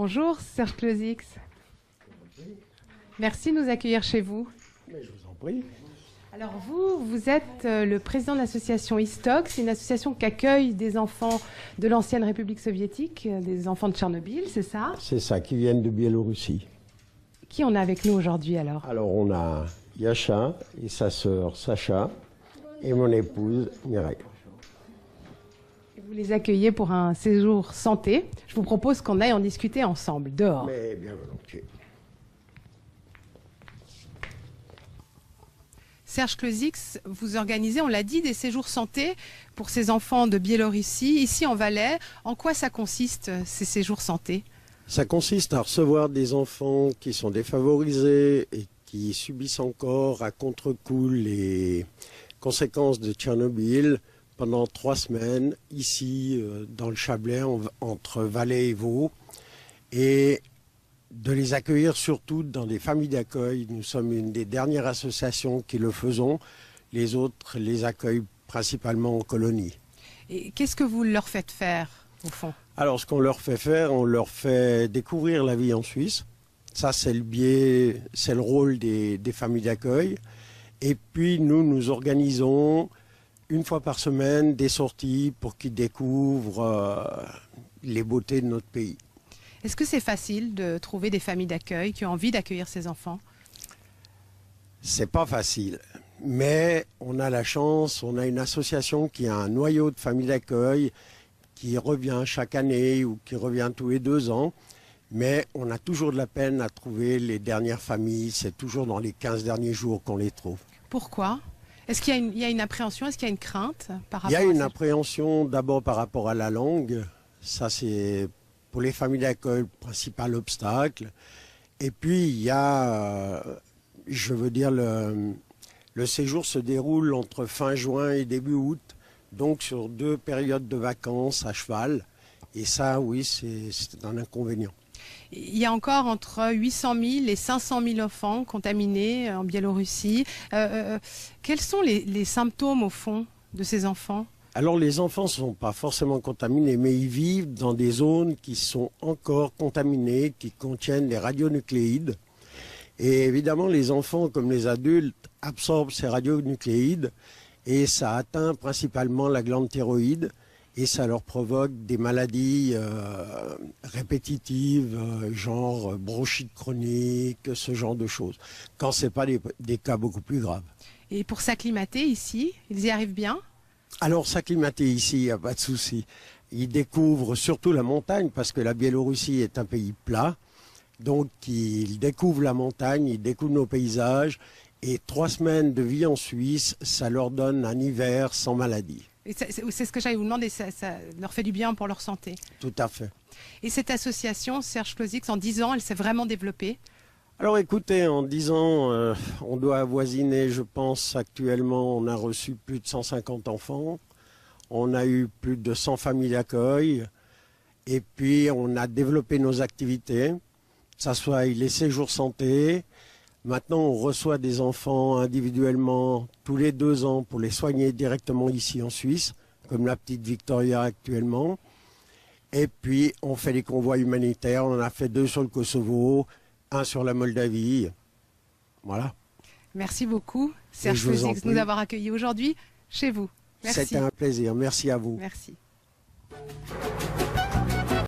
Bonjour, Serge Closix. Merci de nous accueillir chez vous. Mais je vous en prie. Alors vous êtes le président de l'association Histok. C'est une association qui accueille des enfants de l'ancienne République soviétique, des enfants de Tchernobyl, c'est ça? C'est ça, qui viennent de Biélorussie. Qui on a avec nous aujourd'hui alors? Alors on a Yasha et sa sœur Sacha et mon épouse Mireille. Vous les accueillez pour un séjour santé. Je vous propose qu'on aille en discuter ensemble, dehors. Mais bien volontiers. Serge Closix, vous organisez, on l'a dit, des séjours santé pour ces enfants de Biélorussie, ici en Valais. En quoi ça consiste, ces séjours santé? Ça consiste à recevoir des enfants qui sont défavorisés et qui subissent encore à contre-coup les conséquences de Tchernobyl pendant 3 semaines, ici dans le Chablais, entre Valais et Vaud, et de les accueillir surtout dans des familles d'accueil. Nous sommes une des dernières associations qui le faisons. Les autres les accueillent principalement en colonie. Et qu'est-ce que vous leur faites faire, au fond? Alors, ce qu'on leur fait faire, on leur fait découvrir la vie en Suisse. Ça, c'est le rôle des familles d'accueil. Et puis, nous organisons une fois par semaine des sorties pour qu'ils découvrent les beautés de notre pays. Est-ce que c'est facile de trouver des familles d'accueil qui ont envie d'accueillir ces enfants? C'est pas facile, mais on a la chance, on a une association qui a un noyau de familles d'accueil qui revient chaque année ou qui revient tous les 2 ans, mais on a toujours de la peine à trouver les dernières familles. C'est toujours dans les 15 derniers jours qu'on les trouve. Pourquoi? Est-ce qu'il y a une appréhension? Est-ce qu'il y a une crainte par rapport Il y a une à ça? appréhension d'abord par rapport à la langue. Ça, c'est pour les familles d'accueil le principal obstacle. Et puis, il y a, je veux dire, le séjour se déroule entre fin juin et début août, donc sur 2 périodes de vacances à cheval. Et ça, oui, c'est un inconvénient. Il y a encore entre 800 000 et 500 000 enfants contaminés en Biélorussie. Quels sont les symptômes, au fond, de ces enfants? Alors, les enfants ne sont pas forcément contaminés, mais ils vivent dans des zones qui sont encore contaminées, qui contiennent des radionucléides. Et évidemment, les enfants, comme les adultes, absorbent ces radionucléides et ça atteint principalement la glande thyroïde et ça leur provoque des maladies répétitives, genre bronchite chronique, ce genre de choses, quand ce n'est pas des cas beaucoup plus graves. Et pour s'acclimater ici, ils y arrivent bien? Alors, s'acclimater ici, il n'y a pas de souci. Ils découvrent surtout la montagne, parce que la Biélorussie est un pays plat. Donc, ils découvrent la montagne, ils découvrent nos paysages. Et 3 semaines de vie en Suisse, ça leur donne un hiver sans maladie. C'est ce que j'allais vous demander, ça leur fait du bien pour leur santé. Tout à fait. Et cette association, Serge Closix, en 10 ans, elle s'est vraiment développée? Alors écoutez, en 10 ans, on doit avoisiner, je pense, actuellement, on a reçu plus de 150 enfants. On a eu plus de 100 familles d'accueil. Et puis, on a développé nos activités, que ce soit les séjours santé. Maintenant, on reçoit des enfants individuellement tous les 2 ans pour les soigner directement ici en Suisse, comme la petite Victoria actuellement. Et puis, on fait des convois humanitaires. On en a fait 2 sur le Kosovo, 1 sur la Moldavie. Voilà. Merci beaucoup, Serge Closix, de nous avoir accueillis aujourd'hui chez vous. Merci. C'était un plaisir. Merci à vous. Merci.